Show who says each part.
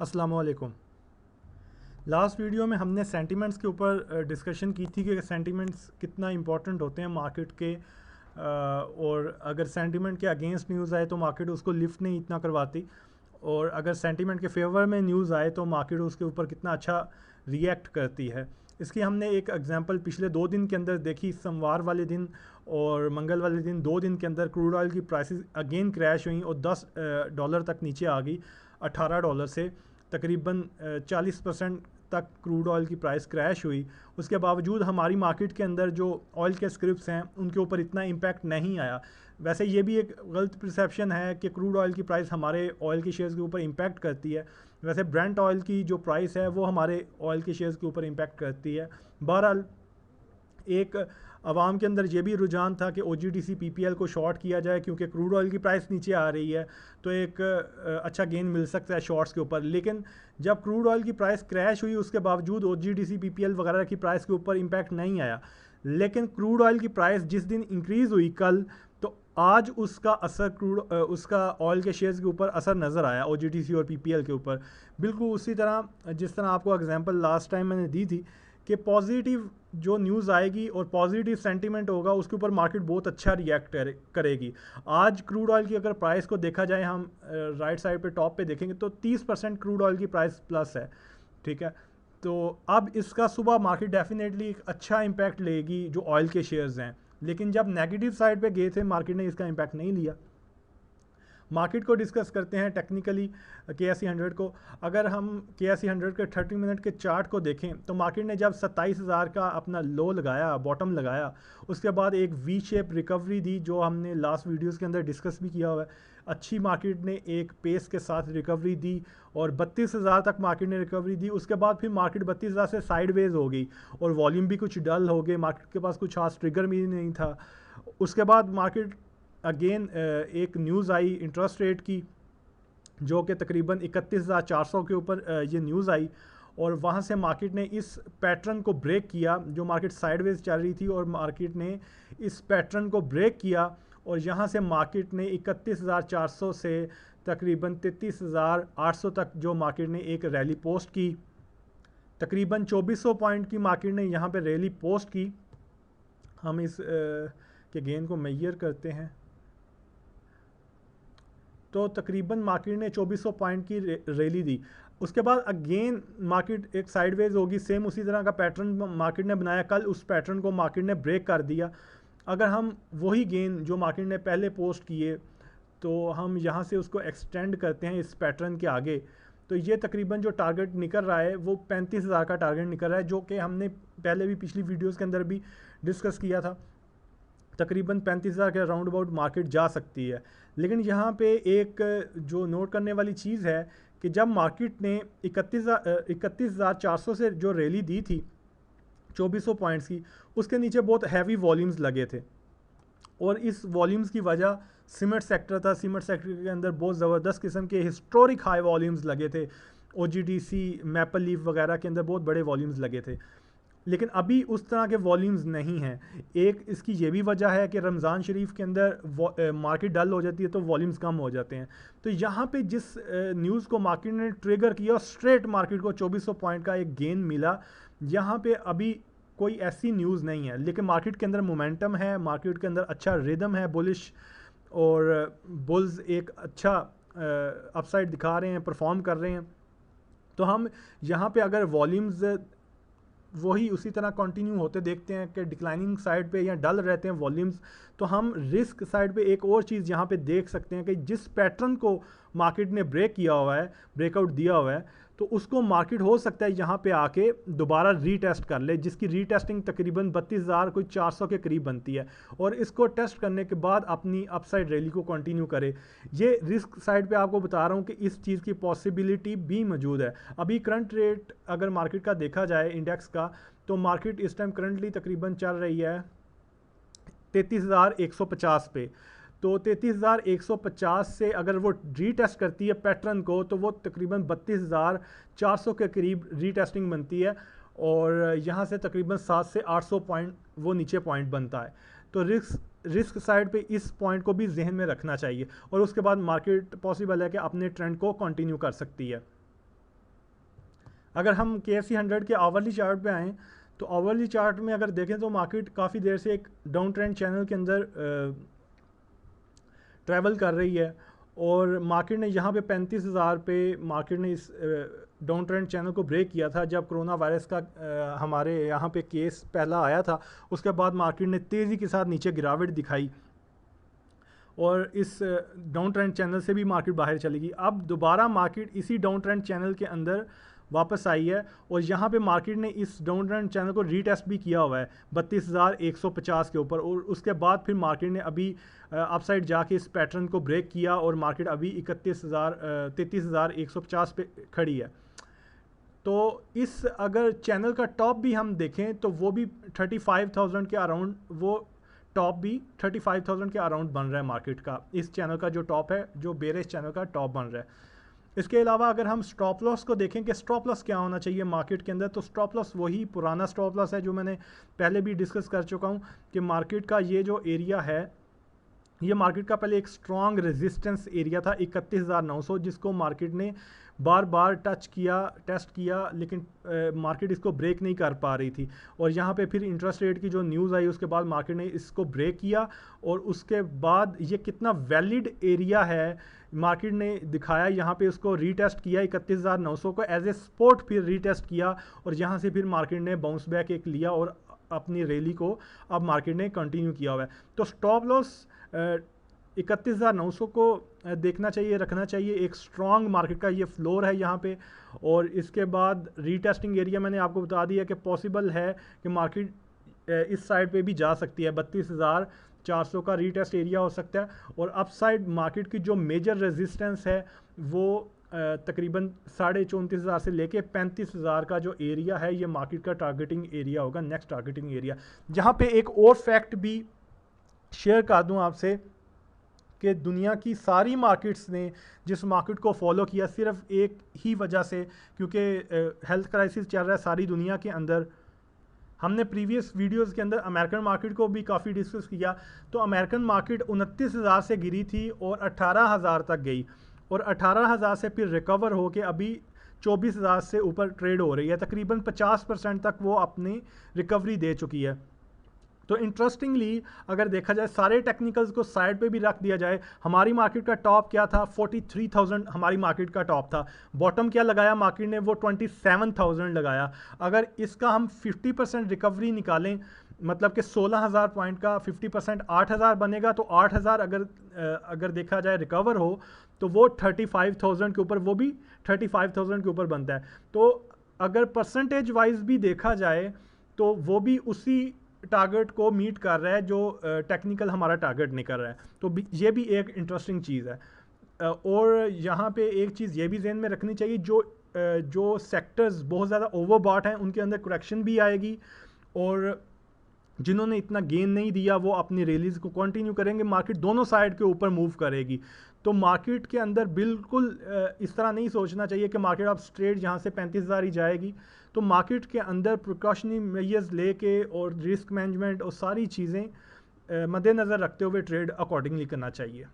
Speaker 1: अस्सलामुअलैकुम। Last video में हमने सेंटिमेंट्स के ऊपर डिस्कशन की थी कि सेंटिमेंट्स कितना इम्पोर्टेंट होते हैं मार्केट के, और अगर सेंटिमेंट के अगेंस्ट न्यूज़ आए तो मार्केट उसको लिफ्ट नहीं इतना करवाती, और अगर सेंटिमेंट के फेवर में न्यूज़ आए तो मार्केट उसके ऊपर कितना अच्छा रिएक्ट करती है। इसकी हमने एक एग्जांपल पिछले 2 दिन के अंदर देखी। सोमवार वाले दिन और मंगल वाले दिन 2 दिन के अंदर क्रूड ऑयल की प्राइसेस अगेन क्रैश हुई और $10 तक नीचे आ गई। $18 से तकरीबन 40% तक क्रूड ऑयल की प्राइस क्रैश हुई। उसके बावजूद हमारी मार्केट के अंदर जो ऑयल के स्क्रिप्ट्स हैं उनके ऊपर इतना इम्पैक्ट नहीं आया। वैसे ये भी एक गलत परसेप्शन है कि क्रूड ऑयल की प्राइस हमारे ऑयल के शेयर्स के ऊपर इम्पैक्ट करती है। वैसे ब्रेंट ऑयल की जो प्राइस है वो हमारे ऑयल के शेयर्स के ऊपर इम्पैक्ट करती है। बहरहाल एक आवाम के अंदर ये भी रुझान था कि OGDC PPL को शॉर्ट किया जाए, क्योंकि क्रूड ऑयल की प्राइस नीचे आ रही है तो एक अच्छा गेन मिल सकता है शॉर्ट्स के ऊपर। लेकिन जब क्रूड ऑयल की प्राइस क्रैश हुई उसके बावजूद OGDC PPL वगैरह की प्राइस के ऊपर इम्पैक्ट नहीं आया। लेकिन क्रूड ऑयल की प्राइस जिस दिन इंक्रीज़ हुई कल, तो आज उसका असर उसका ऑयल के शेयर्स के ऊपर असर नज़र आया OGDC और PPL के ऊपर। बिल्कुल उसी तरह जिस तरह आपको एग्जांपल लास्ट टाइम मैंने दी थी कि पॉजिटिव जो न्यूज़ आएगी और पॉजिटिव सेंटीमेंट होगा उसके ऊपर मार्केट बहुत अच्छा रिएक्ट करेगी। आज क्रूड ऑयल की अगर प्राइस को देखा जाए, हम राइट साइड पे टॉप पे देखेंगे तो 30% क्रूड ऑयल की प्राइस प्लस है। ठीक है, तो अब इसका सुबह मार्केट डेफिनेटली एक अच्छा इम्पैक्ट लेगी जो ऑयल के शेयर्स हैं। लेकिन जब नेगेटिव साइड पे गए थे मार्केट ने इसका इम्पैक्ट नहीं लिया। मार्केट को डिस्कस करते हैं टेक्निकली KSE 100 को। अगर हम KSE 100 के 30 मिनट के चार्ट को देखें तो मार्केट ने जब 27,000 का अपना लो लगाया, बॉटम लगाया, उसके बाद एक वी शेप रिकवरी दी जो हमने लास्ट वीडियोस के अंदर डिस्कस भी किया हुआ है। अच्छी मार्केट ने एक पेस के साथ रिकवरी दी और 32,000 तक मार्केट ने रिकवरी दी। उसके बाद फिर मार्केट 32,000 से साइडवेज हो गई और वॉल्यूम भी कुछ डल हो गए, मार्केट के पास कुछ खास ट्रिगर भी नहीं था। उसके बाद मार्केट अगेन एक न्यूज़ आई इंटरेस्ट रेट की, जो कि तकरीबन 31,400 के ऊपर ये न्यूज़ आई, और वहाँ से मार्केट ने इस पैटर्न को ब्रेक किया जो मार्केट साइडवेज चल रही थी, और मार्केट ने इस पैटर्न को ब्रेक किया और यहाँ से मार्केट ने 31,400 से तकरीबन 33,800 तक जो मार्केट ने एक रैली पोस्ट की। तकरीबन 2400 पॉइंट की मार्केट ने यहाँ पे रैली पोस्ट की। हम इस के गेन को मेजर करते हैं तो तकरीबन मार्केट ने 2400 पॉइंट की रैली दी। उसके बाद अगेन मार्केट एक साइडवेज होगी, सेम उसी तरह का पैटर्न मार्केट ने बनाया। कल उस पैटर्न को मार्केट ने ब्रेक कर दिया। अगर हम वही गेन जो मार्केट ने पहले पोस्ट किए तो हम यहाँ से उसको एक्सटेंड करते हैं इस पैटर्न के आगे, तो ये तकरीबन जो टारगेट निकल रहा है वो 35,000 का टारगेट निकल रहा है, जो कि हमने पहले भी पिछली वीडियोज़ के अंदर भी डिस्कस किया था। तकरीबन 35,000 के राउंड अबाउट मार्केट जा सकती है। लेकिन यहाँ पे एक जो नोट करने वाली चीज़ है कि जब मार्केट ने 31,400 से जो रैली दी थी 2400 पॉइंट्स की, उसके नीचे बहुत हैवी वॉल्यूम्स लगे थे, और इस वॉल्यूम्स की वजह सीमेंट सेक्टर था। सीमेंट सेक्टर के अंदर बहुत ज़बरदस्त किस्म के हिस्टोरिक हाई वॉल्यूम्स लगे थे। OGDC मैपल लीफ वगैरह के अंदर बहुत बड़े वॉल्यूम्स लगे थे। लेकिन अभी उस तरह के वॉल्यूम्स नहीं हैं। एक इसकी ये भी वजह है कि रमज़ान शरीफ के अंदर मार्केट डल हो जाती है तो वॉल्यूम्स कम हो जाते हैं। तो यहाँ पे जिस न्यूज़ को मार्केट ने ट्रिगर किया, स्ट्रेट मार्केट को 2400 पॉइंट का एक गेन मिला। यहाँ पे अभी कोई ऐसी न्यूज़ नहीं है, लेकिन मार्केट के अंदर मोमेंटम है, मार्केट के अंदर अच्छा रिदम है बुलिश, और बुल्स एक अच्छा अपसाइड दिखा रहे हैं, परफॉर्म कर रहे हैं। तो हम यहाँ पे अगर वॉल्यूम्स वही उसी तरह कंटिन्यू होते देखते हैं कि डिक्लाइनिंग साइड पे या डल रहते हैं वॉल्यूम्स, तो हम रिस्क साइड पे एक और चीज़ यहाँ पे देख सकते हैं कि जिस पैटर्न को मार्केट ने ब्रेक किया हुआ है, ब्रेकआउट दिया हुआ है, तो उसको मार्केट हो सकता है यहाँ पे आके दोबारा रीटेस्ट कर ले, जिसकी रीटेस्टिंग तकरीबन 32,000 कोई 400 के करीब बनती है, और इसको टेस्ट करने के बाद अपनी अपसाइड रैली को कंटिन्यू करे। ये रिस्क साइड पे आपको बता रहा हूँ कि इस चीज़ की पॉसिबिलिटी भी मौजूद है। अभी करंट रेट अगर मार्केट का देखा जाए इंडेक्स का, तो मार्केट इस टाइम करंटली तकरीबन चल रही है 33,150 पे। तो 33,150 से अगर वो रीटेस्ट करती है पैटर्न को, तो वो तकरीबन 32,400 के करीब रीटेस्टिंग बनती है, और यहाँ से तकरीबन 700 से 800 पॉइंट वो नीचे पॉइंट बनता है। तो रिस्क साइड पे इस पॉइंट को भी जहन में रखना चाहिए, और उसके बाद मार्केट पॉसिबल है कि अपने ट्रेंड को कंटिन्यू कर सकती है। अगर हम KSE 100 के आवरली चार्ट पे आएँ तो आवरली चार्ट में अगर देखें तो मार्केट काफ़ी देर से एक डाउन ट्रेंड चैनल के अंदर ट्रैवल कर रही है और मार्केट ने यहाँ पे 35,000 पे मार्केट ने इस डाउन ट्रेंड चैनल को ब्रेक किया था जब कोरोना वायरस का हमारे यहाँ पे केस पहला आया था। उसके बाद मार्केट ने तेज़ी के साथ नीचे गिरावट दिखाई और इस डाउन ट्रेंड चैनल से भी मार्केट बाहर चली गई। अब दोबारा मार्केट इसी डाउन ट्रेंड चैनल के अंदर वापस आई है और यहाँ पे मार्केट ने इस डाउन ट्रेंड चैनल को रीटेस्ट भी किया हुआ है 32,150 के ऊपर और उसके बाद फिर मार्केट ने अभी अपसाइड जाके इस पैटर्न को ब्रेक किया और मार्केट अभी 33,150 पे खड़ी है। तो इस अगर चैनल का टॉप भी हम देखें तो वो भी 35,000 के अराउंड, वो टॉप भी 35,000 के अराउंड बन रहा है मार्केट का। इस चैनल का जो टॉप है, जो बेरिश चैनल का टॉप बन रहा है। इसके अलावा अगर हम स्टॉप लॉस को देखें कि स्टॉप लॉस क्या होना चाहिए मार्केट के अंदर, तो स्टॉप लॉस वही पुराना स्टॉप लॉस है जो मैंने पहले भी डिस्कस कर चुका हूँ कि मार्केट का ये जो एरिया है, ये मार्केट का पहले एक स्ट्रॉन्ग रेजिस्टेंस एरिया था 31,900, जिसको मार्केट ने बार बार टेस्ट किया लेकिन मार्केट इसको ब्रेक नहीं कर पा रही थी। और यहाँ पे फिर इंटरेस्ट रेट की जो न्यूज़ आई उसके बाद मार्केट ने इसको ब्रेक किया और उसके बाद ये कितना वैलिड एरिया है मार्केट ने दिखाया। यहाँ पे उसको रीटेस्ट किया 31,900 को एज ए सपोर्ट, फिर रीटेस्ट किया और यहाँ से फिर मार्केट ने बाउंस बैक एक लिया और अपनी रैली को अब मार्केट ने कंटिन्यू किया हुआ है। तो स्टॉप लॉस 31,900 को देखना चाहिए, रखना चाहिए। एक स्ट्रॉन्ग मार्केट का ये फ्लोर है यहाँ पे और इसके बाद रीटेस्टिंग एरिया मैंने आपको बता दिया कि पॉसिबल है कि मार्केट इस साइड पे भी जा सकती है, 32,400 का रीटेस्ट एरिया हो सकता है। और अपसाइड मार्केट की जो मेजर रेजिस्टेंस है वो तकरीबन 34,500 से लेके 35,000 का जो एरिया है, ये मार्केट का टारगेटिंग एरिया होगा, नेक्स्ट टारगेटिंग एरिया। जहाँ पे एक और फैक्ट भी शेयर कर दूँ आपसे कि दुनिया की सारी मार्केट्स ने जिस मार्केट को फॉलो किया सिर्फ एक ही वजह से, क्योंकि हेल्थ क्राइसिस चल रहा है सारी दुनिया के अंदर। हमने प्रीवियस वीडियोस के अंदर अमेरिकन मार्केट को भी काफ़ी डिस्कस किया। तो अमेरिकन मार्केट 29,000 से गिरी थी और 18,000 तक गई और 18,000 से फिर रिकवर होके अभी 24,000 से ऊपर ट्रेड हो रही है। तकरीबन 50% तक वो अपनी रिकवरी दे चुकी है। तो इंटरेस्टिंगली अगर देखा जाए, सारे टेक्निकल्स को साइड पे भी रख दिया जाए, हमारी मार्केट का टॉप क्या था, 43,000 हमारी मार्केट का टॉप था। बॉटम क्या लगाया मार्केट ने, वो 27,000 लगाया। अगर इसका हम 50% रिकवरी निकालें, मतलब कि 16,000 पॉइंट का 50% 8,000 बनेगा। तो 8,000 अगर देखा जाए रिकवर हो तो वो 35,000 के ऊपर, वो भी 35,000 के ऊपर बनता है। तो अगर परसेंटेज वाइज भी देखा जाए तो वो भी उसी टारगेट को मीट कर रहा है जो टेक्निकल हमारा टारगेट नहीं कर रहा है। तो ये भी एक इंटरेस्टिंग चीज़ है। और यहाँ पे एक चीज़ ये भी ज़हन में रखनी चाहिए, जो सेक्टर्स बहुत ज़्यादा ओवरबॉट हैं उनके अंदर करेक्शन भी आएगी और जिन्होंने इतना गेन नहीं दिया वो अपनी रैलीज को कंटिन्यू करेंगे। मार्केट दोनों साइड के ऊपर मूव करेगी। तो मार्केट के अंदर बिल्कुल इस तरह नहीं सोचना चाहिए कि मार्केट अब स्ट्रेट यहाँ से 35,000 ही जाएगी। तो मार्केट के अंदर प्रिकॉशनरी मेजर्स लेके और रिस्क मैनेजमेंट और सारी चीज़ें मद्देनज़र रखते हुए ट्रेड अकॉर्डिंगली करना चाहिए।